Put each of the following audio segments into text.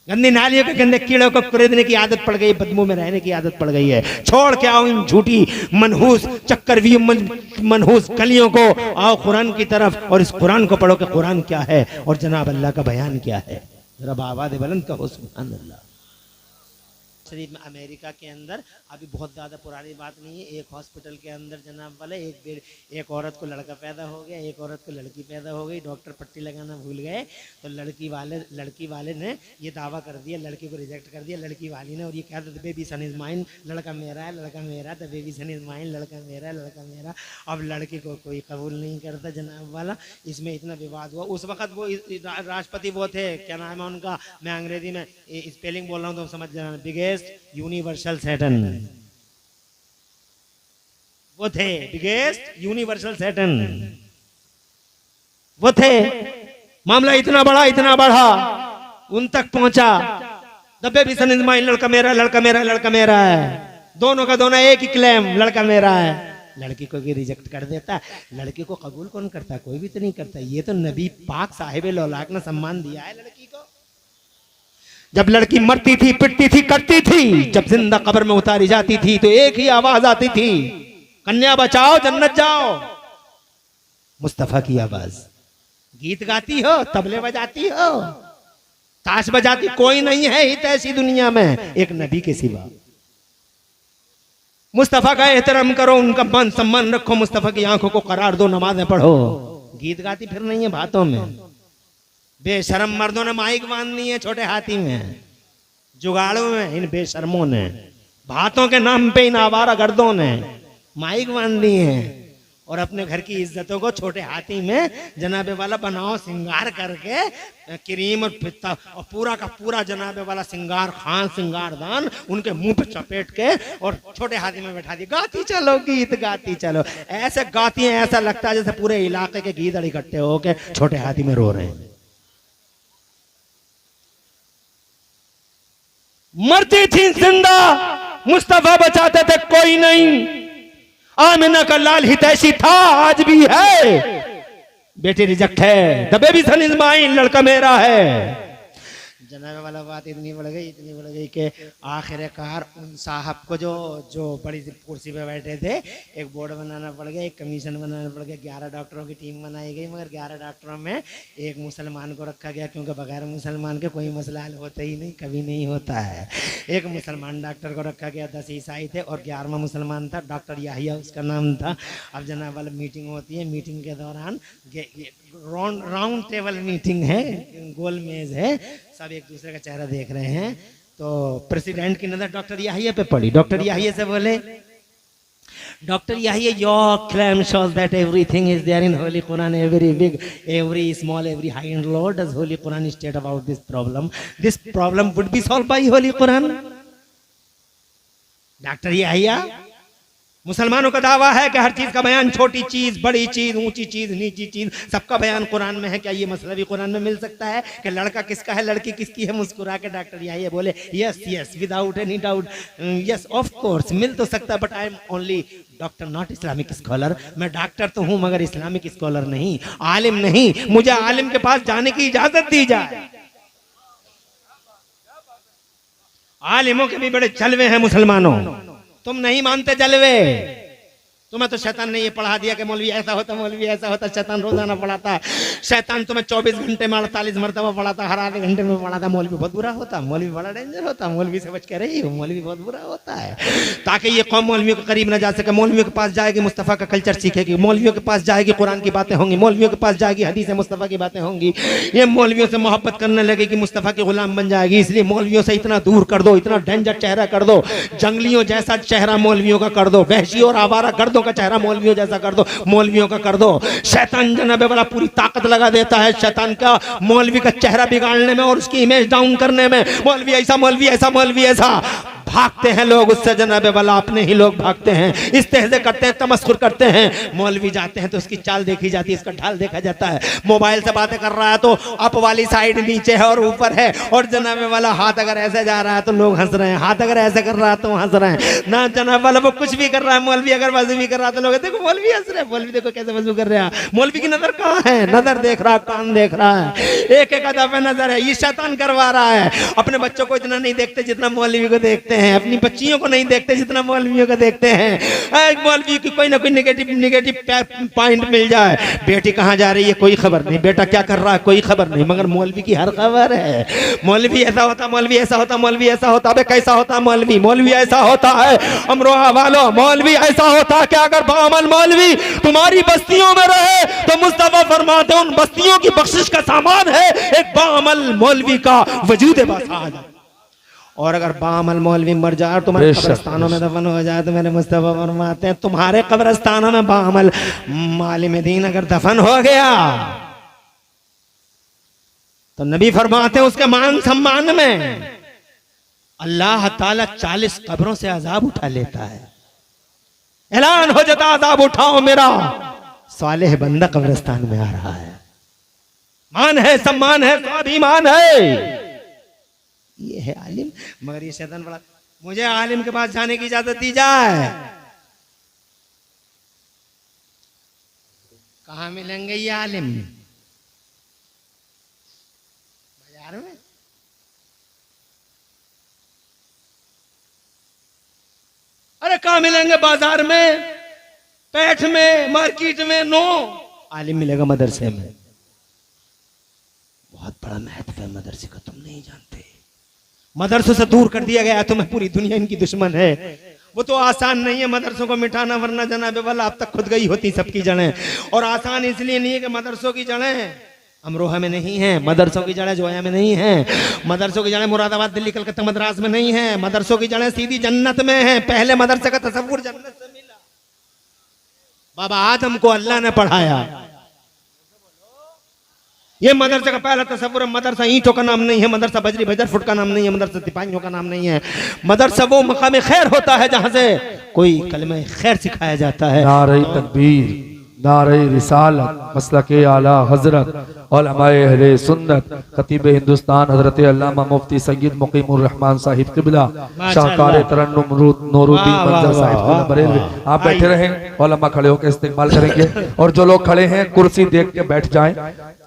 गंदी नालियों के गंदे कीड़ों को कुरेदने की आदत पड़ गई, बदबू में रहने की आदत पड़ गई है। छोड़ के आओ इन झूठी मनहूस चक्करवी मनहूस कलियों को, आओ कुरान की तरफ और इस कुरान को पढ़ो कि कुरान क्या है और जनाब अल्लाह का बयान क्या है। जरा आवाज़ बुलंद कहो सुभान अल्लाह। शरीफ में अमेरिका के अंदर अभी बहुत ज़्यादा पुरानी बात नहीं है, एक हॉस्पिटल के अंदर जनाब वाले एक औरत को लड़का पैदा हो गया, एक औरत को लड़की पैदा हो गई। डॉक्टर पट्टी लगाना भूल गए तो लड़की वाले ने ये दावा कर दिया, लड़की को रिजेक्ट कर दिया लड़की वाली ने, और ये कहा था बेबी सन इज माइन, लड़का मेरा है, लड़का मेरा, the baby son is mine, लड़का मेरा है, लड़का मेरा। अब लड़की को कोई कबूल नहीं करता जनाब वाला। इसमें इतना विवाद हुआ। उस वक्त वो राष्ट्रपति वो थे, क्या नाम है उनका, मैं अंग्रेजी में स्पेलिंग बोल रहा हूँ तो समझ जाना, बिगेस्ट यूनिवर्सल सैटन, वो थे बिगेस्ट यूनिवर्सल सैटन, वो थे। मामला इतना बढ़ा उन तक पहुंचा, दबे भी सन इज माइन, लड़का मेरा, लड़का मेरा, लड़का मेरा है, दोनों का दोनों एक ही क्लेम, लड़का मेरा है। लड़की को भी रिजेक्ट कर देता, लड़की को कबूल कौन करता, कोई भी तो नहीं करता। ये तो नबी पाक साहिब लौलाक ने सम्मान दिया है लड़की को। जब लड़की मरती थी, पिटती थी, कटती थी, जब जिंदा कब्र में उतारी जाती थी तो एक ही आवाज आती थी, कन्या बचाओ जन्नत जाओ। मुस्तफा की आवाज। गीत गाती हो, तबले बजाती हो, ताश बजाती, कोई नहीं है हित ऐसी दुनिया में एक नबी के सिवा। मुस्तफा का एहतराम करो, उनका मान सम्मान रखो, मुस्तफा की आंखों को करार दो, नमाजें पढ़ो। गीत गाती फिर नहीं है बातों में। बेशरम मर्दों ने माइक बांधनी है छोटे हाथी में, जुगाड़ों में, इन बेशर्मों ने, भातों के नाम पे इन आवारा गर्दों ने माइक बांधनी है, और अपने घर की इज्जतों को छोटे हाथी में जनाबे वाला बनाओ सिंगार करके, क्रीम और पित्ता और पूरा का पूरा जनाबे वाला सिंगार खान सिंगारदान उनके मुंह पे चपेट के और छोटे हाथी में बैठा दी, गाती चलो गीत गाती चलो। ऐसे गाती हैं, ऐसा लगता है जैसे पूरे इलाके के गीदड़ इकट्ठे होके छोटे हाथी में रो रहे हैं। मरती थी जिंदा, मुस्तफा बचाते थे कोई नहीं। आमिना का लाल हितैषी था, आज भी है, बेटी रिजेक्ट है, the baby son is mine, लड़का मेरा है। जनाब वाला बात इतनी बढ़ गई कि आखिरकार उन साहब को जो बड़ी कुर्सी पे बैठे थे, एक बोर्ड बनाना पड़ गया, एक कमीशन बनाना पड़ गया, 11 डॉक्टरों की टीम बनाई गई, मगर 11 डॉक्टरों में एक मुसलमान को रखा गया, क्योंकि बगैर मुसलमान के कोई मसला हल होता ही नहीं, कभी नहीं होता है। एक मुसलमान डॉक्टर को रखा गया, 10 ईसाई थे और 11वां मुसलमान था, डॉक्टर याहिया उसका नाम था। अब जनाब वाला मीटिंग होती है, मीटिंग के दौरान राउंड टेबल मीटिंग है, गोल मेज है, सब एक दूसरे का चेहरा देख रहे हैं। तो प्रेसिडेंट की नजर डॉक्टर याहिया पे पड़ी। डॉक्टर याहिया से बोले, doctor Yahya, your claim shows that everything is there in Holi Quran, every big, every small, every high and low, does Holy Quran state about this problem? This problem would be solve by Holy Quran. Doctor Yahya, मुसलमानों का दावा है कि हर चीज का बयान, छोटी चीज, बड़ी चीज, ऊंची चीज, नीची चीज, सबका बयान कुरान में है। क्या ये मसला भी कुरान में मिल सकता है कि लड़का किसका है, लड़की किसकी है? मुस्कुरा के डॉक्टर याहिया बोले, yes yes, without any doubt, yes of course, मिल तो सकता है, but I am only doctor, not Islamic scholar. मैं डॉक्टर तो हूं मगर इस्लामिक स्कॉलर नहीं, आलिम नहीं। मुझे आलिम के पास जाने की इजाजत दी जाए। आलिमों के भी बड़े जलवे हैं मुसलमानों, तुम नहीं मानते जलवे। तुम्हें तो शैतान ने ये पढ़ा दिया कि मौलवी ऐसा होता, मौलवी ऐसा होता। शैतान रोजाना पढ़ाता, शैतान तुम्हें 24 घंटे में 48 मरतबा पढ़ाता, हर आधे घंटे में पढ़ाता। मौलवी बहुत बुरा होता, मौलवी बड़ा डेंजर होता, मौलवी से बच के रही हो, मौलवी बहुत बुरा होता है। ताकि ये कौम मौलवियों के करीब न जा सके। मौलवियों के पास जाएगी, मुस्तफ़ा का कल्चर सीखेगी, मौलवियों के पास जाएगी, कुरान की बातें होंगी, मौलवियों के पास जाएगी, हदीस मुस्तफ़ा की बातें होंगी। ये मौलवियों से मोहब्बत करने लगेगी, मुस्तफ़ा के गुलाम बन जाएगी। इसलिए मौलवियों से इतना दूर कर दो, इतना डेंजर चेहरा कर दो, जंगलियों जैसा चेहरा मौलवियों का कर दो, वहशी और आवारा गर्दों का चेहरा मौलवियों जैसा कर दो, मौलवियों का कर दो। शैतान जनाबे वाला पूरी ताकत लगा देता है शैतान का मौलवी का चेहरा बिगाड़ने में और उसकी इमेज डाउन करने में। मौलवी ऐसा, मौलवी ऐसा, मौलवी ऐसा। भागते हैं लोग उससे जनाबे वाला, अपने ही लोग भागते हैं, इस्तेहज़ा करते हैं, तमस्खुर करते हैं। मौलवी जाते हैं तो उसकी चाल देखी जाती है, इसका ढाल देखा जाता है। मोबाइल से बातें कर रहा है तो अप वाली साइड नीचे है और ऊपर है, और जनाबे वाला हाथ अगर ऐसे जा रहा है तो लोग हंस रहे हैं, हाथ अगर ऐसे कर रहा है तो हंस रहे हैं ना। जनाब वाला वो कुछ भी कर रहा है, मौलवी अगर वज़ू भी कर रहा है तो लोग देखो मौलवी हंस रहे हैं, मौलवी देखो कैसे वज़ू कर रहा है। मौलवी की नजर कहाँ है? नजर देख रहा, कान देख रहा है, एक एक अदा पे नजर है। ये शैतान करवा रहा है। अपने बच्चों को इतना नहीं देखते जितना मौलवी को देखते हैं, अपनी बच्चियों को नहीं देखते जितना मौलवियों को देखते हैं। मौलवी की कोई ना कोई नेगेटिव पॉइंट मिल जाए, बेटी कहाँ जा रही है कोई खबर नहीं, बेटा क्या कर रहा है कोई खबर नहीं, मगर मौलवी की हर खबर है। मौलवी ऐसा होता, मौलवी ऐसा होता, मौलवी ऐसा होता। अबे कैसा होता मौलवी? मौलवी ऐसा होता है अमरोहा वालों, मौलवी ऐसा होता है कि अगर बामल मौलवी तुम्हारी बस्तियों में रहे तो मुस्तफा फरमाते हैं उन बस्तियों की बख्शिश का सामान है एक बामल मौलवी का वजूद बासाद। और अगर बामल मौलवी मर जाए तुम्हारे कब्रिस्तानों में दफन हो जाए तो मेरे मुस्तफा फरमाते हैं तुम्हारे कब्रिस्तानों में बामल मालिम दीन अगर दफन हो गया तो नबी फरमाते हैं उसके मान सम्मान में अल्लाह ताला 40 कब्रों से अजाब उठा लेता है। ऐलान हो जाता अजाब उठाओ मेरा सालेह बंदा कब्रिस्तान में आ रहा है। मान है, सम्मान है, स्वाभिमान है। ये है आलिम। मगर ये शैतान बड़ा, मुझे आलिम के पास जाने की इजाजत दी जाए। कहाँ मिलेंगे ये आलिम? बाजार में? अरे कहाँ मिलेंगे? बाजार में, पेठ में, मार्केट में? नो, आलिम मिलेगा मदरसे में। बहुत बड़ा महत्व है मदरसे का, तुम नहीं जानते। मदरसों से दूर कर दिया गया, तुम्हें पूरी दुनिया इनकी दुश्मन है। वो तो आसान नहीं है मदरसों को मिटाना, वरना जनाबे वाला अब तक खुद गई होती सबकी जड़ें। और आसान इसलिए नहीं है कि मदरसों की जड़ें अमरोहा में नहीं है, मदरसों की जड़ें जोया में नहीं है, मदरसों की जड़ें मुरादाबाद, दिल्ली, कलकत्ता, मद्रास में नहीं है। मदरसों की जड़ें सीधी जन्नत में है। पहले मदरसे का तसव्वुर जन्नत से मिला। बाबा आदम को अल्लाह ने पढ़ाया। ये मदरसे का पहला तसव्वुर है। मदरसा ईंटों का नाम नहीं है, मदरसा बजरी बजर फुट का नाम नहीं है, मदरसा सिपाहियों का नाम नहीं है। मदरसा वो मकाम खैर होता है जहां से कोई कलमा खैर सिखाया जाता है। नारे तकबीर, नारे रिसालत, मसलके आला हजरत उलमाए अहले सुन्नत, खतीब हिंदुस्तान हजरत अल्लामा मुफ्ती सैयद मुकीमुर रहमान साहिब किबला, शाहकार तरन्नुम नूरुद्दीन मंजर साहिब बरेलवी। आप बैठे रहें, उलमा खड़े होकर इस्तेमाल करेंगे। और जो लोग खड़े हैं कुर्सी देख के बैठ जाएं।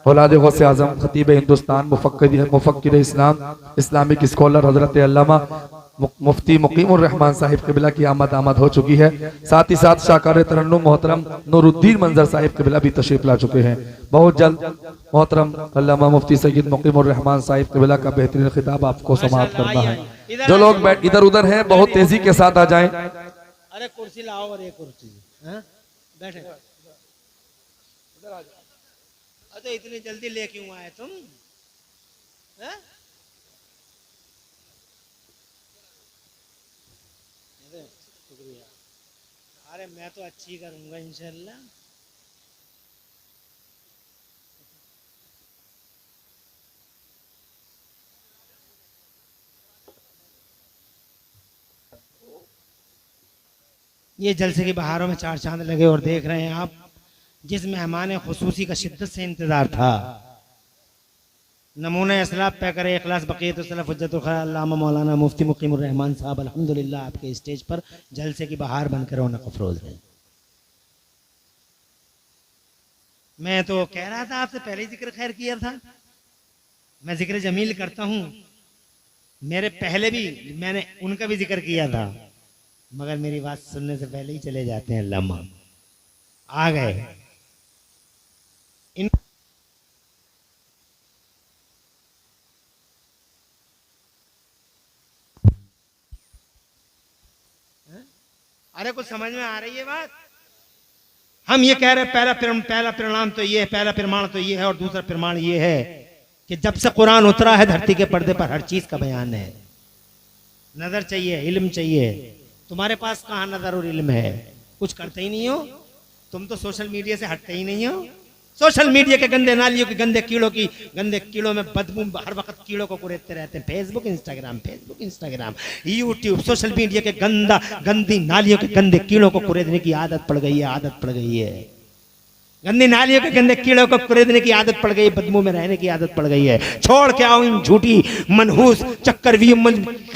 औलाद गौसे आजम खतीब हिंदुस्तान मुफक्किर इस्लाम, इस्लामिक स्कॉलर हजरत अल्लामा मुफ्ती मुकीमुर रहमान साहिब किबला की आमद हो चुकी है। साथ ही साथ शाहकार तरन्नुम मोहतरम नूरुद्दीन मंजर साहिब किबला भी तशरीफ ला चुके हैं। बहुत जल्द मोहतरम अल्लामा मुफ्ती सैयद मुकीमुर रहमान साहिब किबला का बेहतरीन खिताब आपको समाअत करना है। जो लोग इधर उधर हैं बहुत तेजी के साथ आ जाएं। अरे कुर्सी लाओ और एक कुर्सी बैठे। अरे इतनी जल्दी ले क्यों आए तुम? शुक्रिया। अरे मैं तो अच्छी करूंगा इंशाल्लाह। ये जलसे की बहारों में चार चांद लगे और देख रहे हैं आप जिस मेहमान खुसूसी का शिद्दत से इंतजार था। नमूना असलाफ पे करे इखलास बक़ीयत सलफ़ हुज्जतुल ख़ैर अल्लामा मौलाना मुफ्ती मुकीमुर रहमान साहब अल्हम्दुलिल्लाह आपके स्टेज पर जलसे की बहार बनकर रौनक अफरोज़ है। मैं तो कह रहा था आपसे पहले ही जिक्र खैर किया था। मैं जिक्र जमील करता हूँ, मेरे पहले भी मैंने उनका भी जिक्र किया था, मगर मेरी बात सुनने से पहले ही चले जाते हैं। अल्लामा आ गए। अरे कुछ समझ में आ रही है बात? हम ये कह रहे पहला परिणाम तो ये है, पहला प्रमाण तो ये है, और दूसरा प्रमाण ये है कि जब से कुरान उतरा है धरती के पर्दे पर हर चीज का बयान है। नजर चाहिए, इल्म चाहिए। तुम्हारे पास कहाँ नजर और इल्म है? कुछ करते ही नहीं हो तुम, तो सोशल मीडिया से हटते ही नहीं हो। सोशल मीडिया के गंदे नालियों की गंदे कीड़ों में बदबू हर वक्त कीड़ों को कुरेदते रहते हैं। Facebook Instagram YouTube social media के गंदी नालियों के गंदे कीड़ों को कुरेदने की आदत पड़ गई है। गंदी नालियों के गंदे कीड़ों को कुरेदने की आदत पड़ गई, बदबू में रहने की आदत पड़ गई है। छोड़ के आओ इन झूठी मनहूस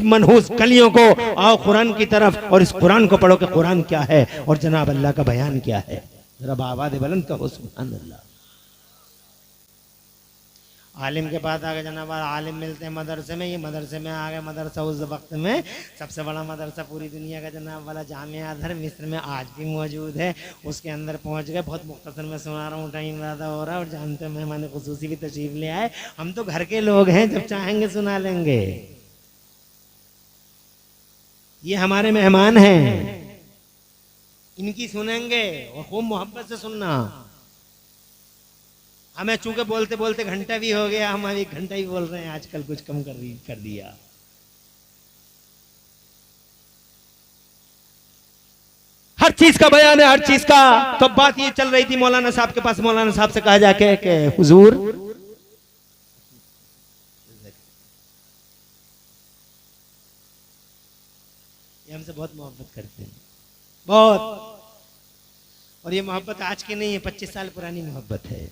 मनहूस गलियों को, आओ कुरान की तरफ और इस कुरान को पढ़ो कि कुरान क्या है और जनाब अल्लाह का बयान क्या है। जरा आवाज़ बुलंद कहो सुभान अल्लाह। आलिम के पास आ गए जनाब, आलिम मिलते हैं मदरसे में। ये मदरसे में आ गए। मदरसा उस वक्त में सबसे बड़ा मदरसा पूरी दुनिया का जनाब वाला जामिया अज़हर मिस्र में आज भी मौजूद है। उसके अंदर पहुंच गए। बहुत मुख्तसर में सुना रहा हूँ, टाइम ज़्यादा हो रहा है और जानते हैं मेहमान खुसूसी भी तशरीफ ले आए। हम तो घर के लोग हैं, जब चाहेंगे सुना लेंगे। ये हमारे मेहमान हैं, इनकी सुनेंगे और खूब मोहब्बत से सुनना। हमें चूंकि बोलते बोलते घंटा भी हो गया, हम अभी घंटा ही बोल रहे हैं आजकल, कुछ कम कर दिया। हर चीज का बयान है, हर चीज का। तो बात ये चल रही थी मौलाना साहब के पास। मौलाना साहब से कहा जाके कि हुजूर ये हमसे बहुत मोहब्बत करते हैं, बहुत। और ये मोहब्बत आज की नहीं है, 25 साल पुरानी मोहब्बत है।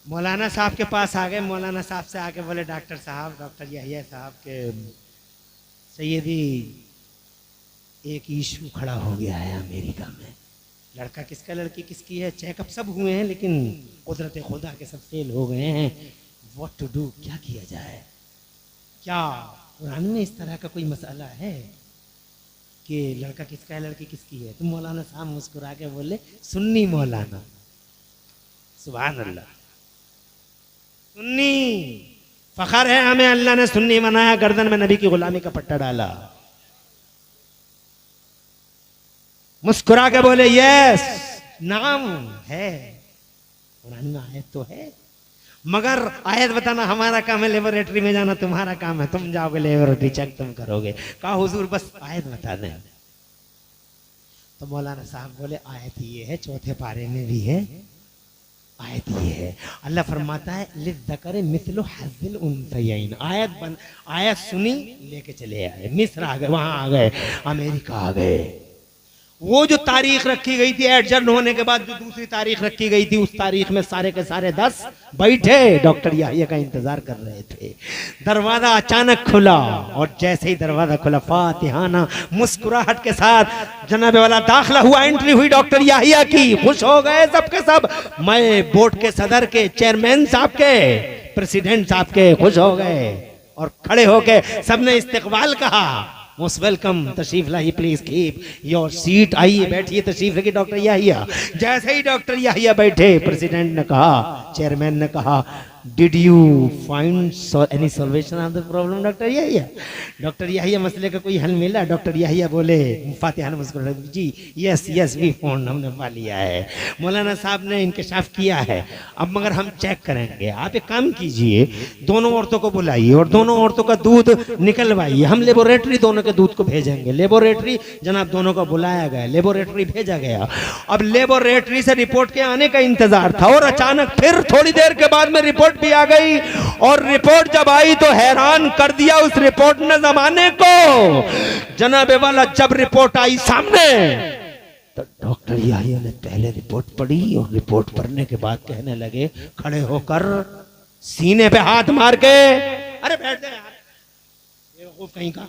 मौलाना साहब के पास आ गए। मौलाना साहब से आके बोले, डॉक्टर साहब, डॉक्टर यहिया साहब के सैयदी एक इशू खड़ा हो गया है अमेरिका में। लड़का किसका, लड़की किसकी है, चेकअप सब हुए हैं लेकिन कुदरत खुदा के सब फेल हो गए हैं। व्हाट टू डू, क्या किया जाए? क्या कुरान में इस तरह का कोई मसला है कि लड़का किसका है, लड़की किसकी है? तो मौलाना साहब मुस्कुरा के बोले, सुन्नी मौलाना। सुभान अल्लाह, सुन्नी। फखर है हमें, अल्लाह ने सुन्नी बनाया, गर्दन में नबी की गुलामी का पट्टा डाला। मुस्कुरा के बोले, यस, नाम है, कुरान में आयत तो है, मगर आयत बताना हमारा काम है, लेबोरेटरी में जाना तुम्हारा काम है, तुम जाओगे लेबोरेटरी चेक तुम करोगे। कहा हुजूर बस आयत बता दें। तो मौलाना साहब बोले, आयत ये है, चौथे पारे में भी है, आयत ये है। अल्लाह फरमाता है, लिज़्ज़करि मिस्लु हज़्ज़िल उन्सयैन। आयत सुनी, लेके चले आए, मिस्र आ गए, वहां आ गए, अमेरिका आ गए। वो जो तारीख रखी गई थी एडजर्न होने के बाद, जो दूसरी तारीख रखी गई थी, उस तारीख में सारे के सारे 10 बैठे डॉक्टर याहिया का इंतजार कर रहे थे। दरवाजा अचानक खुला और जैसे ही दरवाजा खुला, फातिहाना मुस्कुराहट के साथ जनाबे वाला दाखिला हुआ, एंट्री हुई डॉक्टर याहिया की। खुश हो गए सबके सब। मैं बोर्ड के सदर के, चेयरमैन साहब के, प्रेसिडेंट साहब के खुश हो गए और खड़े होके सबने इस्तकबाल कहा। मोस्ट वेलकम, तशरीफ लाइए, प्लीज कीप योर सीट। आइए बैठिए, तशरीफ रखिए डॉक्टर याहिया। जैसे ही डॉक्टर याहिया बैठे, प्रेसिडेंट ने कहा, चेयरमैन ने कहा, did you find any salvation of the problem doctor Yahya? Doctor Yahya, मसले का कोई हल मिला? डॉक्टर याहिया बोले, फातिहाना मुस्कुरा, जी यस यस वी फाउंड, हमने पा लिया है। मौलाना साहब ने इंकशाफ किया है, अब मगर हम चेक करेंगे। आप एक काम कीजिए, दोनों औरतों को बुलाइए और दोनों औरतों का दूध निकलवाइए, हम लेबोरेटरी दोनों के दूध को भेजेंगे। लेबोरेटरी जनाब दोनों को बुलाया गया, लेबोरेटरी भेजा गया। अब लेबोरेटरी से रिपोर्ट के आने का इंतजार था और अचानक फिर थोड़ी देर के बाद में रिपोर्ट भी आ गई। और रिपोर्ट जब आई तो हैरान कर दिया उस रिपोर्ट ने जमाने को। जनाबे वाला जब रिपोर्ट आई सामने, तो डॉक्टर याहिया ने पहले रिपोर्ट पढ़ी और रिपोर्ट पढ़ने के बाद कहने लगे, खड़े होकर सीने पे हाथ मार के, अरे बैठ जाए यार, बेवकूफ कहीं का।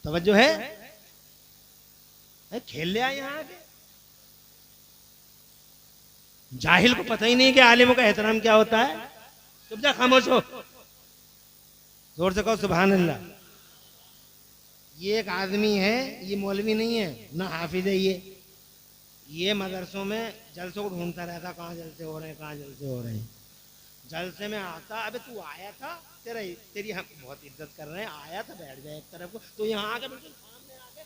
तवज्जो है, खेल ले आए यहाँ आगे। जाहिल को पता ही नहीं कि आलिमों का एहतराम क्या होता है। चुप जा, खामोश हो, जोर से कहो सुभान अल्लाह। ये एक आदमी है, ये मौलवी नहीं है, ना हाफिज है। ये मदरसों में जलसों को ढूंढता रहता, कहाँ जलसे हो रहे हैं, कहाँ जलसे हो रहे हैं। जलसे में आता, अबे तू आया था, तेरी हम बहुत इज्जत कर रहे हैं, आया था, बैठ जाए एक तरफ को, तो यहाँ आके बिल्कुल सामने आके।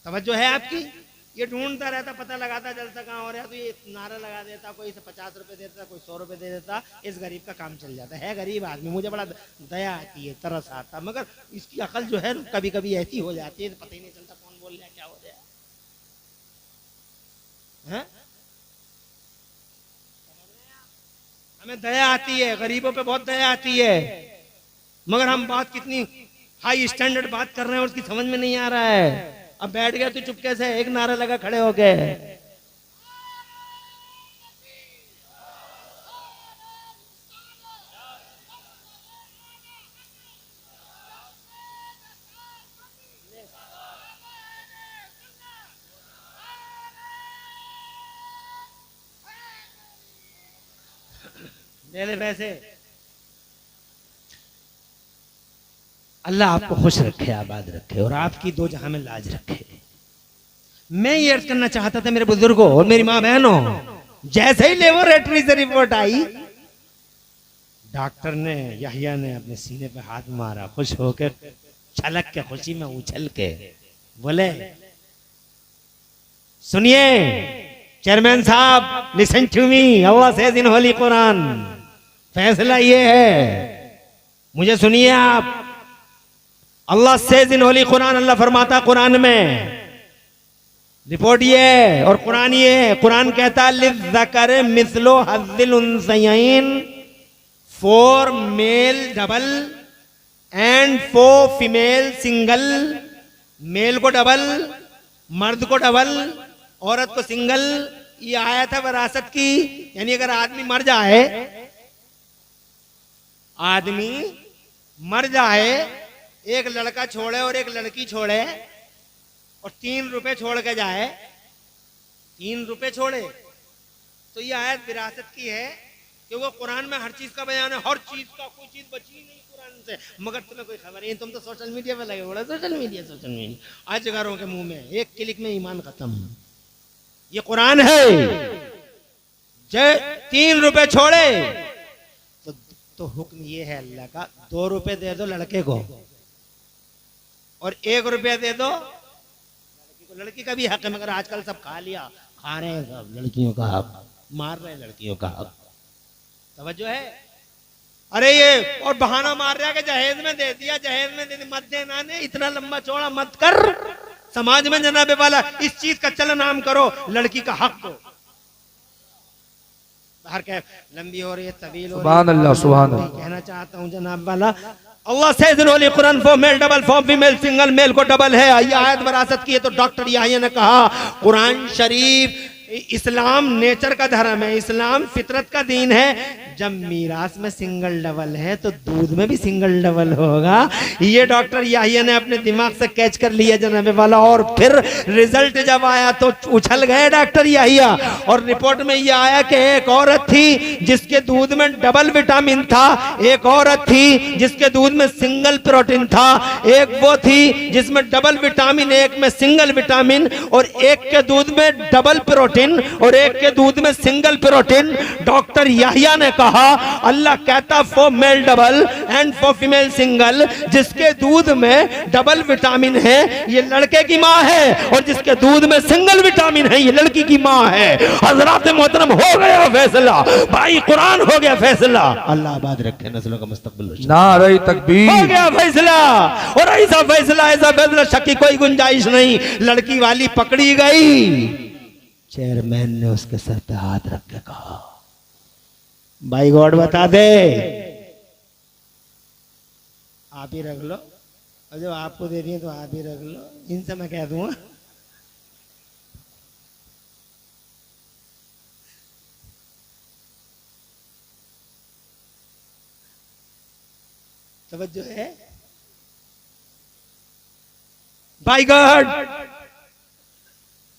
तवज्जो है आपकी? ये ढूंढता रहता, पता लगाता, जलसा कहाँ हो रहा, तो ये नारा लगा देता, कोई इसे 50 रुपए देता, कोई 100 रुपए दे देता, इस गरीब का काम चल जाता है। गरीब आदमी, मुझे बड़ा दया आती है, तरस आता, मगर इसकी अकल जो है कभी कभी ऐसी हो जाती है, पता ही नहीं चलता कौन बोल रहा है, क्या हो रहा है। हमें दया आती है, गरीबों पे बहुत दया आती है, मगर हम बात कितनी हाई स्टैंडर्ड बात कर रहे हैं उसकी समझ में नहीं आ रहा है। अब बैठ गया तू चुपके से, एक नारा लगा खड़े हो गए। ले ले पैसे। अल्लाह आपको खुश रखे, आबाद रखे और आपकी दो जहां में लाज रखे। मैं ये अर्ज करना चाहता था मेरे बुजुर्गों और मेरी माँ बहनों, जैसे ही लेबोरेटरी से रिपोर्ट आई, डॉक्टर ने, यहिया ने अपने सीने पे हाथ मारा, खुश होकर, छलक के, खुशी में उछल के बोले, सुनिए चेयरमैन साहब, listen to me, Allah says in Holi Quran, फैसला ये है, मुझे सुनिए आप। Allah says in Holi Quran, Allah फरमाता कुरान में, रिपोर्ट ये है और कुरान ये है, कुरान कहता है लिज़्ज़कर मिस्लो हज़्ज़िल उन्सयैन, 4 male double and 4 female single, male को डबल, मर्द को डबल, औरत को सिंगल। ये आयत है विरासत की, यानी अगर आदमी मर जाए, आदमी मर जाए, एक लड़का छोड़े और एक लड़की छोड़े और 3 रुपए छोड़ के जाए, 3 रुपए छोड़े, तो ये आयत विरासत की है, क्योंकि कुरान में हर चीज का बयान है, हर चीज का, कोई चीज बची नहीं कुरान से। मगर तुम्हें कोई खबर नहीं, तुम तो सोशल मीडिया पे लगे बोला, सोशल मीडिया। आज जगारों के मुंह में एक क्लिक में ईमान खत्म। ये कुरान है, जय 3 रुपए छोड़े तो हुक्म ये है अल्लाह का, 2 रुपए दे दो लड़के को और 1 रुपया दे दो लड़की को। लड़की का भी हक है, मगर आजकल सब खा रहे हैं सब, लड़कियों का हक मार रहे हैं, लड़कियों का हक। तवज्जो है। अरे ये और बहाना मार रहा है कि जहेज में दे दिया, जहेज में दे दिया, मत देना ने, इतना लंबा चौड़ा मत कर। समाज में जनाबे वाला इस चीज का चलन आम करो, लड़की का हक दो। बाहर क्या लंबी हो रही है, तवील हो रही है, सुभान अल्लाह, सुभान अल्लाह। कहना चाहता हूँ जनाब वाला, Allah says in Holi Quran, 4 male double, 4 female single, male को डबल है। ये आयत विरासत की है। तो डॉक्टर याहिया ने कहा कुरान शरीफ, इस्लाम नेचर का धर्म है, इस्लाम फितरत का दीन है। जब मीरास में सिंगल डबल है तो दूध में भी सिंगल डबल होगा। ये डॉक्टर याहिया ने अपने दिमाग से कैच कर लिया जनाबे वाला, और फिर रिजल्ट जब आया तो उछल गए डॉक्टर याहिया। और रिपोर्ट में ये आया कि एक औरत थी जिसके दूध में डबल विटामिन था, एक औरत थी जिसके दूध में सिंगल प्रोटीन था, एक वो थी जिसमें डबल विटामिन, एक में सिंगल विटामिन, और एक के दूध में डबल प्रोटीन और एक के दूध में सिंगल प्रोटीन। डॉक्टर याहिया ने कहा अल्लाह कहता 4 male double and 4 female single, जिसके दूध में डबल विटामिन है ये लड़के की माँ है, और जिसके दूध में सिंगल विटामिन है ये लड़की की माँ है। हजरात मोहतरम, हो गया फैसला भाई, कुरान हो गया फैसला। अल्लाह आबाद रखे, नस्लों का मुस्तकबिल। नारे तकबीर, हो गया फैसला, और ऐसा फैसला शक की कोई गुंजाइश नहीं। लड़की वाली पकड़ी गई, चेयरमैन ने उसके सर पे हाथ रख के कहा भाई गॉड बता दे, आप ही रख लो, और जब आपको दे दिए तो आप ही रख लो, इनसे मैं कह दूंगा। तवज्जो है भाई गॉड,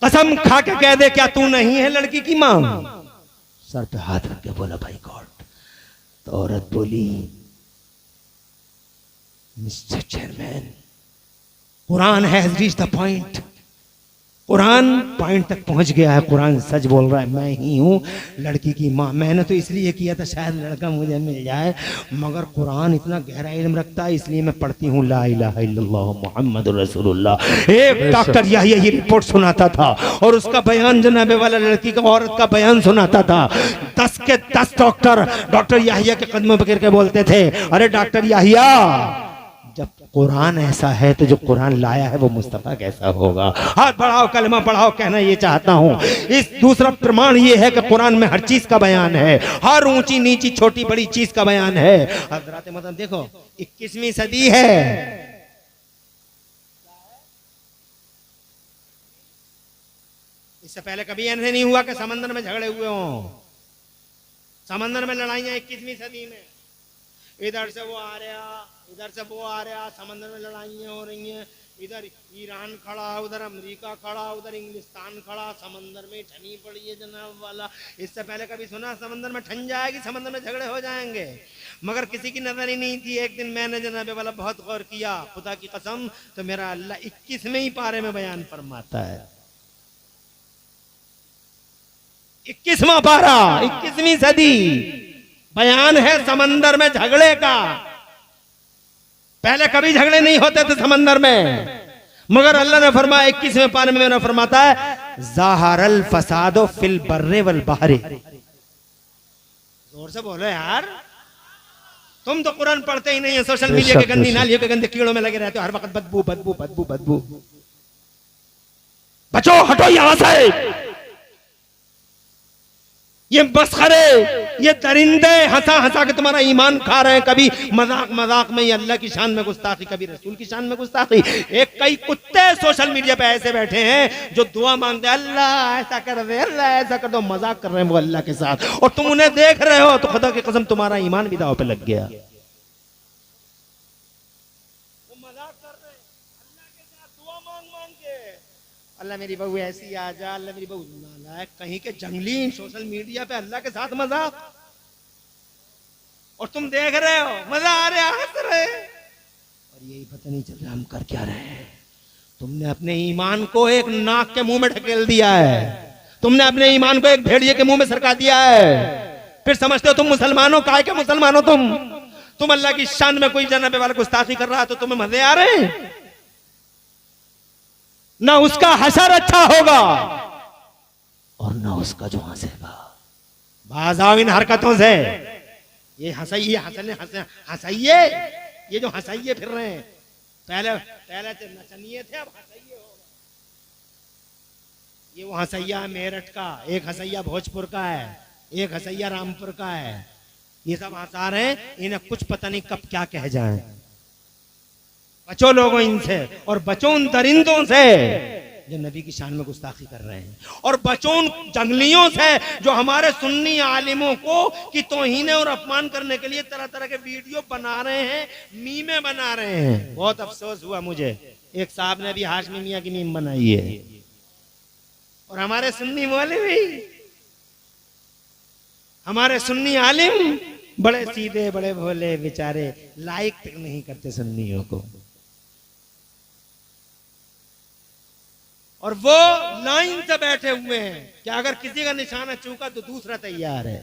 कसम खा के कह दे क्या तू नहीं है लड़की की मां? सर पे हाथ रख के बोला भाई गॉड। तो औरत बोली mister chairman, Quran has reached the point, Quran point तक पहुंच गया है, कुरान सच बोल रहा है, मैं ही हूँ लड़की की माँ। मैंने तो इसलिए किया था शायद लड़का मुझे मिल जाए, मगर कुरान इतना गहरा इल्म रखता है, इसलिए मैं पढ़ती हूँ ला इलाहा इल्लल्लाह मुहम्मदुर रसूलुल्लाह। एक डॉक्टर यही रिपोर्ट सुनाता था और उसका बयान जनाबे वाला लड़की का औरत का बयान सुनाता था। 10 के 10 डॉक्टर याहिया के कदमों पर गिर के बोलते थे, अरे डॉक्टर याहिया, जब कुरान ऐसा है तो जो कुरान लाया है वो मुस्तफा कैसा होगा। हाथ बढ़ाओ, कलमा पढ़ाओ, कहना ये चाहता हूँ। इस दूसरा प्रमाण ये है कि कुरान में हर चीज का बयान है, हर ऊंची नीची छोटी बड़ी चीज का बयान है। हजरत मतलब देखो 21वीं सदी है, इससे पहले कभी ऐसे नहीं हुआ कि समंदर में झगड़े हुए हों, समंदर में लड़ाइयां 21वीं सदी में। इधर से वो आ रहा, इधर से वो आ रहा, समंदर में लड़ाइयां हो रही हैं। इधर ईरान खड़ा, उधर अमेरिका खड़ा, उधर इंग्लिस्तान खड़ा, समंदर में ठनी पड़ी है जनाब वाला। इससे पहले कभी सुना समंदर में ठन जाएगी, समंदर में झगड़े हो जाएंगे, मगर किसी की नजर ही नहीं थी। एक दिन मैंने जनाब वाला बहुत गौर किया, खुदा की कसम, तो मेरा अल्लाह 21वें ही पारे में बयान फरमाता है। 21वां पारा, 21वीं सदी, बयान है समंदर में झगड़े का। पहले कभी झगड़े नहीं होते थे समंदर में, मगर अल्लाह ने फरमाया 21वें पारे में मेरा फरमाता है ज़ाहरल फसादो फिल बर्रे वल बहरे। जोर से बोलो यार, तुम तो कुरान पढ़ते ही नहीं है, सोशल मीडिया के गंदी नालियों के गंदे कीड़ों में लगे रहते हो, हर वक्त बदबू बदबू बदबू बदबू। बचो, हटो यहां से। ये मस्खरे, ये दरिंदे हंसा हंसा के तुम्हारा ईमान खा रहे हैं। कभी मजाक मजाक में ये अल्लाह की शान में गुस्ताखी, कभी रसूल की शान में गुस्ताखी। एक कई कुत्ते सोशल मीडिया पे ऐसे बैठे हैं जो दुआ मांगते हैं, अल्लाह ऐसा कर दे, अल्लाह ऐसा कर दो, मजाक कर रहे हैं वो अल्लाह के साथ, और तुम उन्हें देख रहे हो तो खुदा की कसम तुम्हारा ईमान भी दांव पे लग गया। अल्लाह मेरी बहू ऐसी आ जा, अल्लाह मेरी बहू नालायक कहीं के जंगली, सोशल मीडिया पे अल्लाह के साथ मजाक, और तुम देख रहे हो, मजा आ रहा है, हंस रहे, और यही पता नहीं चल रहा हम कर क्या रहे हैं। तुमने अपने ईमान को एक नाक के मुंह में ढकेल दिया है, तुमने अपने ईमान को एक भेड़िए के मुंह में सरका दिया है। फिर समझते हो तुम मुसलमानों, काहे के मुसलमानों तुम अल्लाह की शान में कोई जनाबे वाला गुस्ताखी कर रहा है तो तुम्हें मजे आ रहे हैं। ना उसका हशर अच्छा होगा और ना उसका जो हंसेगा। बाज आओ इन हरकतों से, ये हंसाइए हंसाइए, ये जो हंसाइए फिर रहे हैं, पहले तो नचनिए थे, अब हंसाइए हो। ये वो हंसैया मेरठ का, एक हंसैया भोजपुर का है, एक हंसैया रामपुर का है। ये सब हंसा रहे हैं, इन्हें कुछ पता नहीं कब क्या कह जाएं। बचो लोगों इनसे, और बचो उन दरिंदों से जो नबी की शान में गुस्ताखी कर रहे हैं, और बचो उन जंगलियों से जो हमारे सुन्नी आलिमों को की तौहीन और अपमान करने के लिए तरह तरह के वीडियो बना रहे हैं, मीमे बना रहे हैं। बहुत अफसोस हुआ मुझे, एक साहब ने अभी हाशमी मियां की मीम बनाई है, और हमारे सुन्नी मौलवी, हमारे सुन्नी आलिम बड़े सीधे बड़े भोले बेचारे लाइक तक नहीं करते सुन्नियों को, और वो लाइन से बैठे हुए हैं कि अगर किसी का निशाना चूका तो दूसरा तैयार है,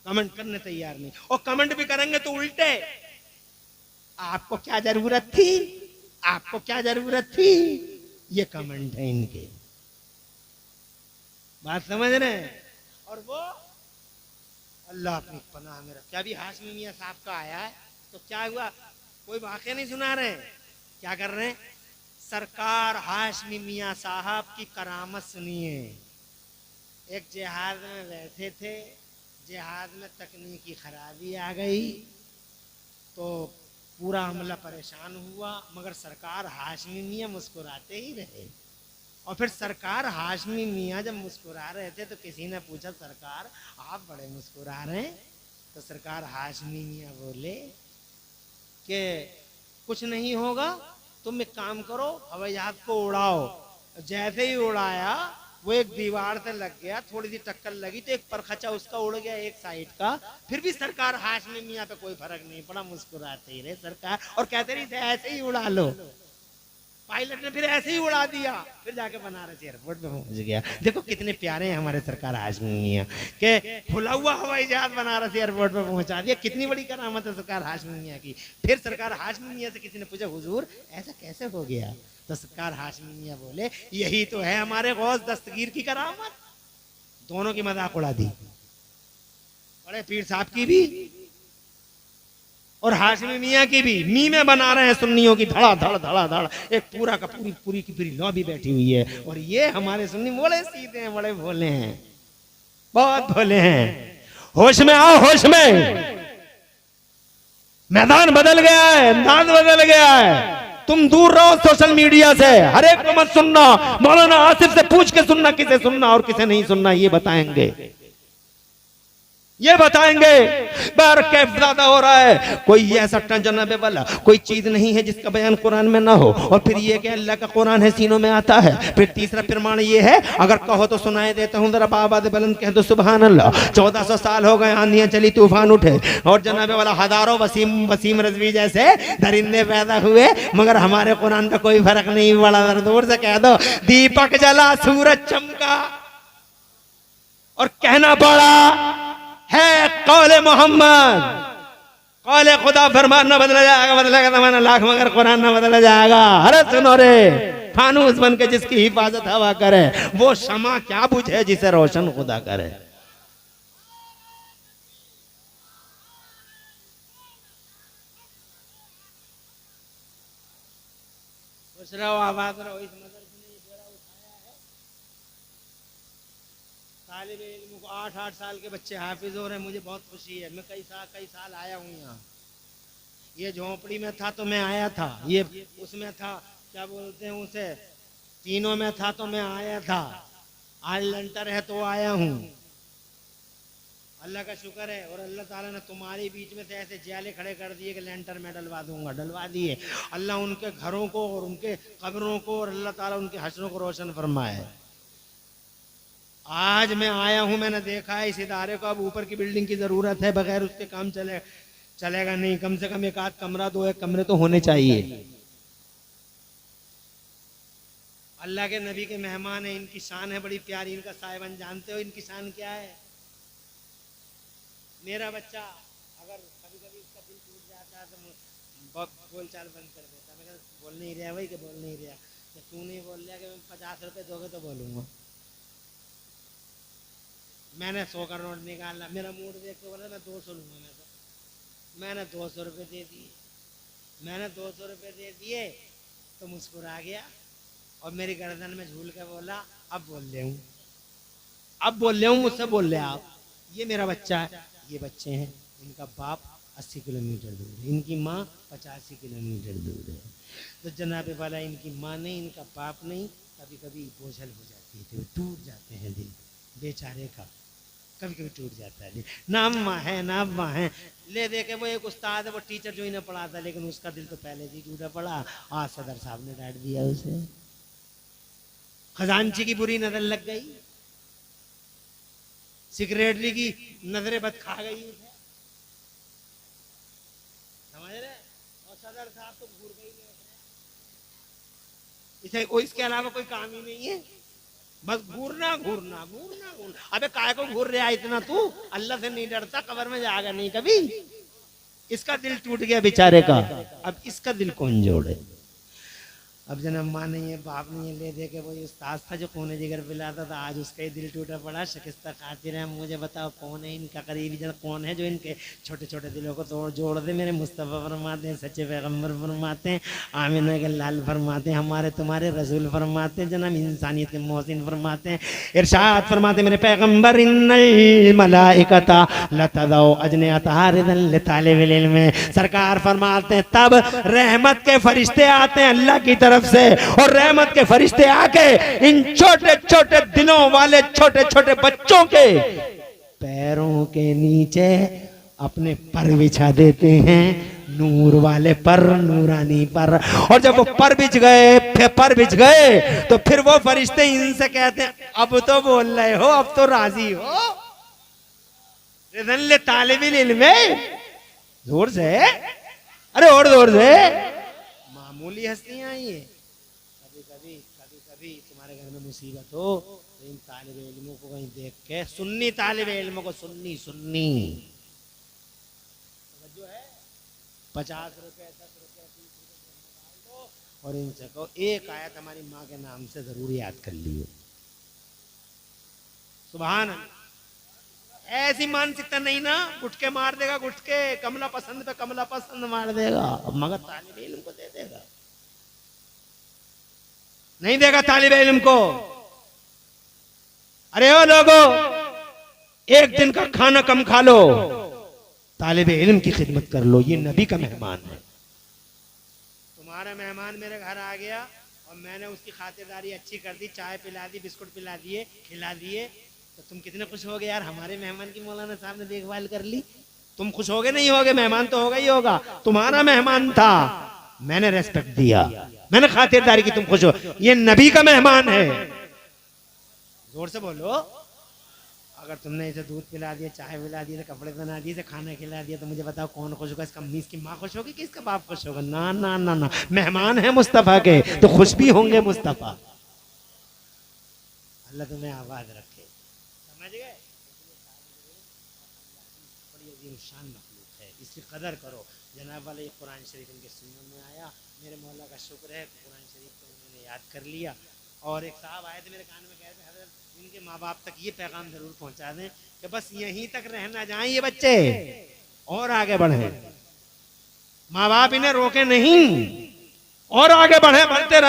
कमेंट करने तैयार नहीं, और कमेंट भी करेंगे तो उल्टे, आपको क्या जरूरत थी, आपको क्या जरूरत थी, ये कमेंट है इनके। बात समझ रहे हैं? और वो अल्लाह अपनी पनाह में रखे। अभी हाशमी मियां साहब का आया है तो क्या हुआ, कोई वाकया नहीं सुना रहे, क्या कर रहे हैं, सरकार हाशमी मियां साहब की करामत सुनिए। एक जहाज में बैठे थे, जहाज में तकनीकी खराबी आ गई तो पूरा अमला परेशान हुआ, मगर सरकार हाशमी मियां मुस्कुराते ही रहे। और फिर सरकार हाशमी मियां जब मुस्कुरा रहे थे तो किसी ने पूछा, सरकार आप बड़े मुस्कुरा रहे हैं? तो सरकार हाशमी मियां बोले कि कुछ नहीं होगा, तुम एक काम करो, हवाई जहाज को उड़ाओ। जैसे ही उड़ाया वो एक दीवार से लग गया, थोड़ी सी टक्कर लगी तो एक परखचा उसका उड़ गया एक साइड का। फिर भी सरकार हाशमी मियां पे कोई फर्क नहीं पड़ा, मुस्कुराते ही रहे सरकार, और कहते रही थे ऐसे ही उड़ा लो। पायलट ने फिर ऐसे ही उड़ा दिया, फिर जाके बनारस एयरपोर्ट पे पहुंच गया। देखो कितने प्यारे हैं हमारे सरकार हाशमी मियां के, खुला हुआ हवाई जहाज बनारस एयरपोर्ट पे पहुंचा दिया। कितनी बड़ी करामत है सरकार हाशमी मियां की। फिर सरकार हाशमी मियां से किसी ने पूछा हुजूर ऐसा कैसे हो गया, तो सरकार हाशमी मियां बोले यही तो है हमारे गौस दस्तगीर की करामत। दोनों की मजाक उड़ा दी, बड़े पीर साहब की भी और हाशमी मियां की भी। मीमें बना रहे हैं सुन्नियों की, धड़ा धड़ धड़ा धड़, एक पूरा का पूरी पूरी की पूरी लॉबी बैठी हुई है। और ये हमारे सुन्नी बड़े सीधे हैं, बड़े भोले हैं, बहुत भोले हैं। होश में आओ, होश में, मैदान बदल गया है, अंदाज बदल गया है। तुम दूर रहो सोशल मीडिया से, हर एक को मत सुनना। मौलाना आसिफ से पूछ के सुनना किसे सुनना और किसे नहीं सुनना, ये बताएंगे, ये बताएंगे। बार कैफ ज्यादा हो रहा है, कोई ऐसा जनाबे वाला कोई चीज नहीं है जिसका बयान कुरान में ना हो। और फिर ये कि अल्लाह का कुरान है सीनों में आता है। फिर तीसरा प्रमाण ये है, अगर कहो तो सुनाई देता हूँ, जरा बाबाद बुलंद कह दो सुभान अल्लाह। 1400 साल हो गए, आंधियां चली, तूफान उठे और जनाबे वाला हजारों वसीम रजवी जैसे दरिंदे पैदा हुए, मगर हमारे कुरान का कोई फर्क नहीं पड़ा। दूर से कह दो दीपक जला, सूरज चमका, और कहना पड़ा है कौले मोहम्मद, कौले खुदा फरमान न बदला जाएगा, बदलेगा जमाना लाख मगर कुरान न बदला जाएगा। अरे सुनो रे, फानूस बन के जिसकी हिफाजत हवा करे, वो शमा क्या बुझे जिसे रोशन खुदा करे। खुश रहो, आबाद रहो। इस मदरसे ने बेड़ा उठाया है। तालिब इल्म को 8-8 साल के बच्चे हाफिज हो रहे हैं, मुझे बहुत खुशी है। मैं कई साल आया हूँ यहाँ। ये झोंपड़ी में था तो मैं आया था, ये उसमें था क्या बोलते हैं उसे, तीनों में था तो मैं आया था। आज लंटर है तो आया हूँ। अल्लाह का शुक्र है। और अल्लाह ताला ने तुम्हारे बीच में से ऐसे जाले खड़े कर दिए कि लेंटर में डलवा दूंगा, डलवा दिए। अल्लाह उनके घरों को और उनके कब्रों को और अल्लाह ताला उनके हश्रों को रोशन फरमाए। आज मैं आया हूं, मैंने देखा है इस इदारे को अब ऊपर की बिल्डिंग की जरूरत है, बगैर उसके काम चलेगा नहीं। कम से कम एक आध कमरा, 2-1 कमरे तो होने चाहिए। अल्लाह के नबी के मेहमान है, इनकी शान है बड़ी प्यारी। इनका साहिबान जानते हो इनकी शान क्या है? मेरा बच्चा अगर कभी कभी उसका दिल टूट जाता है तो बहुत बोलचाल बंद कर देता। मैं बोल नहीं रहा भाई, कि बोल नहीं रहा, तो तू नहीं बोल रहा कि मैं 50 रुपए दोगे तो बोलूंगा। मैंने 100 का नोट निकाला, मेरा मूड देख के बोला मैं 200 लूंगा। मैंने 200 रुपये दे दिए। मैंने 200 रुपये दे दिए तो मुस्कुरा गया और मेरी गर्दन में झूल के बोला अब बोल ले हूँ, अब बोल ले हूँ, मुझसे बोल ले आप। ये मेरा बच्चा है, ये बच्चे हैं, इनका बाप 80 किलोमीटर दूर है, इनकी माँ 85 किलोमीटर दूर है। तो जनाबे वाला इनकी माँ नहीं, इनका बाप नहीं, कभी कभी बोझल हो जाती है, टूट जाते हैं दिल बेचारे का, कभी कभी टूट जाता है। नाम माँ है, नाम माँ है। ले दे के वो एक उस्ताद है, वो टीचर जो इन्हें पढ़ाता, लेकिन उसका दिल तो पहले से टूटा पड़ा। आज सदर साहब ने डांट दिया उसे, खजांची की बुरी नजर लग गई, सिक्रेटरी की नजरें बद खा गई उसे, समझ रहे? और सदर साहब तो घूर गई इसे, इसके अलावा कोई काम ही नहीं है, बस घूरना घूरना घूरना घूरना। अबे काय को घूर रहा है इतना तू? अल्लाह से नहीं डरता, कब्र में जाएगा नहीं कभी। इसका दिल टूट गया बेचारे का, अब इसका दिल कौन जोड़े? अब जना माँ नहीं है, बाप नहीं है, ले दे के वही उस्ताद था जो कोने जिगर पिलाता था, आज उसका ही दिल टूटा पड़ा, शिकस्ता खातिर है। मुझे बताओ कौन है इनका करीबी जन, कौन है जो इनके छोटे छोटे दिलों को तोड़ जोड़ दे? मेरे मुस्तफ़ा फरमाते हैं, सच्चे पैगम्बर फरमाते हैं, आमिना के लाल फरमाते हैं, हमारे तुम्हारे रसूल फरमाते हैं, जनाब इंसानियत के मोहसिन फरमाते हैं, इरशाद फरमाते मेरे पैगम्बर, इन्नल मलाइकता लतदउ अजनिहतहा रिदन लितालिबिल इल्म। सरकार फरमाते हैं तब रहमत के फरिश्ते आते हैं अल्लाह की तरफ से, और रहमत के फरिश्ते आके इन छोटे छोटे दिलों वाले छोटे छोटे बच्चों के पैरों के नीचे अपने पर बिछा देते हैं, नूर वाले पर, नूरानी पर। और जब वो पर बिछ गए तो फिर वो फरिश्ते इनसे कहते हैं अब तो बोल रहे हो, अब तो राजी हो, रिदन लितालिबिल इल्म। जोर से, अरे और जोर से। मामूली हस्तियां ये, मुसीबत हो तो इन तालिब इल्मों को कहीं देख के, सुन्नी तालिब इल्मों को, सुन्नी सुन्नी जो है 50 रुपए 10 रुपए 20 रुपए और इनसे कहो एक आयत हमारी माँ के नाम से जरूर याद कर लियो। सुभान अल्लाह। ऐसी मानसिकता नहीं ना, गुटके मार देगा, गुटके कमला पसंद पे कमला पसंद मार देगा, मगर तालिब इल्म को दे देगा, नहीं देगा तालिब इल्म को। अरे ओ लोगो, एक दिन का खाना कम खा लो, तालिब इल्म की खिदमत कर लो, ये नबी का मेहमान है। तुम्हारा मेहमान मेरे घर आ गया और मैंने उसकी खातिरदारी अच्छी कर दी, चाय पिला दी, बिस्कुट पिला दिए, खिला दिए, तो तुम कितने खुश हो गए यार, हमारे मेहमान की मौलाना साहब ने देखभाल कर ली। तुम खुश होगे नहीं होगे, मेहमान तो होगा ही होगा, तुम्हारा मेहमान था, मैंने रेस्पेक्ट दिया, मैंने खातिरदारी की, तुम खुश हो। ये नबी का मेहमान है। जोर से बोलो। अगर तुमने इसे दूध पिला दिया, चाय पिला दी, कपड़े पहना दिए, खाना खिला दिया, तो मुझे बताओ कौन खुश होगा? इसका अम्मी, इसकी माँ खुश होगी कि इसका बाप खुश होगा? ना ना ना ना, मेहमान है मुस्तफा के तो खुश भी होंगे मुस्तफा। अल्लाह तुम्हें आबाद रखे, समझ गए? बड़ी अजीम शान मखलूक है, इसकी कदर करो। जनाब वाले ये कुरान शरीफ इनके सुन्नत में आया, मेरे मौला का शुक्र है, कुरान शरीफ को उन्होंने याद कर लिया। और एक साहब आए थे मेरे कान में, कह रहे थे हज़रत इनके माँ बाप तक ये पैगाम जरूर पहुंचा दें कि बस यहीं तक रहना जाएं ये बच्चे और आगे बढ़े, माँ बाप इन्हें रोके नहीं और आगे बढ़े, बढ़ते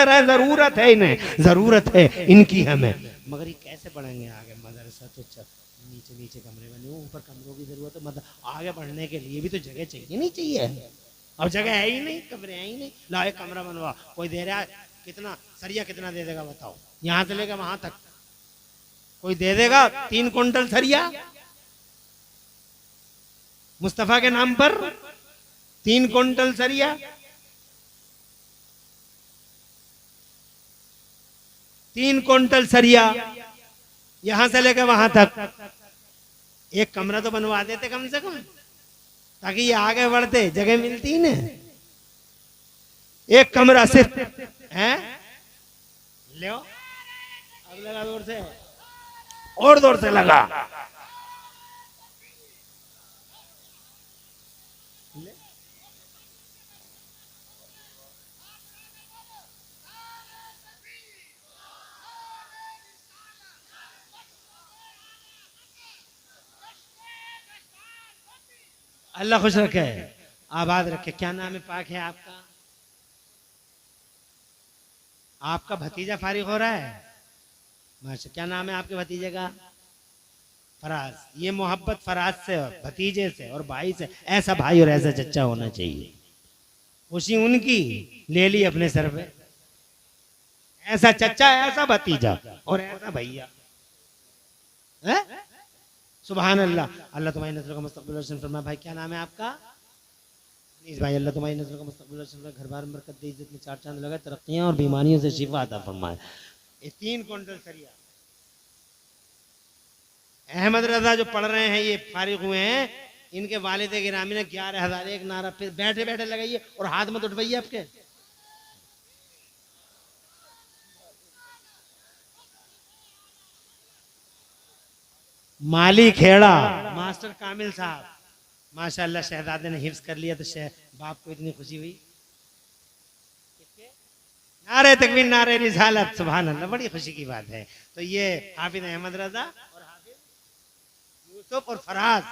रहे, जरूरत है इन्हें, जरूरत है इनकी हमें, मगर ये कैसे बढ़ेंगे आगे? मदरसा तो नीचे नीचे कमरे बने, ऊपर कमरों की जरूरत है, मतलब आगे बढ़ने के लिए भी तो जगह चाहिए, नहीं चाहिए? अब जगह है ही नहीं, कमरे है ही नहीं, ला एक कमरा बनवा, कोई दे रहा है कितना, सरिया कितना दे देगा बताओ? यहां से लेकर वहां तक कोई दे देगा 3 कुंटल सरिया मुस्तफा के नाम पर? 3 कुंटल सरिया, 3 कुंटल सरिया यहां से लेकर वहां तक, एक कमरा तो बनवा देते कम से कम, ताकि ये आगे बढ़ते, जगह मिलती ही ना। एक कमरा सिर्फ है, ले अब लगा जोर से, और जोर से लगा, अल्लाह खुश रखे, आबाद रखे। क्या नाम है पाक है आपका? आपका भतीजा फारिग हो रहा है, माशा। क्या नाम है आपके भतीजे का? फराज। ये मोहब्बत फराज से और भतीजे से और भाई से, ऐसा भाई और ऐसा चच्चा होना चाहिए। खुशी उनकी ले ली अपने सर पे, ऐसा चच्चा, ऐसा भतीजा और ऐसा भैया। सुभान अल्लाह। अल्लाह तुम्हारी नस्ल का मुस्तकबिल रोशन फरमाए। भाई क्या नाम है आपका? प्लीज भाई, अल्लाह तुम्हारी नस्ल का मुस्तकबिल रोशन फरमाए, घर बार में बरकत दे, इज्जत में 4 चांद लगाए, तरक्कियां और बीमारियों से शिफा अता फरमाए। ये 3 कुंटल सरिया अहमद रजा जो पढ़ रहे हैं, ये फारिग हुए हैं, इनके वालिद गिरामी ने 11,000 एक नारा फिर बैठे बैठे लगाइए और हाथ मत उठवाइए आपके। माली खेड़ा मास्टर कामिल साहब, माशाअल्लाह शहजादे ने हिफ्ज कर लिया, तो बाप को इतनी खुशी हुई। नारे तकबीर, नारे रिसालत, सुभान अल्लाह, बड़ी खुशी की बात है। तो ये हाफिज अहमद रजा और हाफिज यूसुफ और फराज,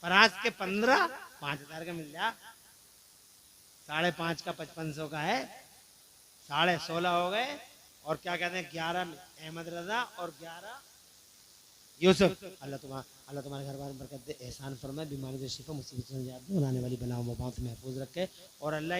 फराज के 15 5,000 का मिल जा, 5.5 का 5500 का है, 16.5 हो गए। और क्या कहते हैं 11 अहमद रजा और 11 यूसुफ। अल्लाह तुम्हारे घर बार में बरकत दे, एहसान फरमाए, बीमारी से शिफा, मुसीबत से निजात दे, आने वाली बलाओं वबाओं से महफूज रखे। और अल्लाह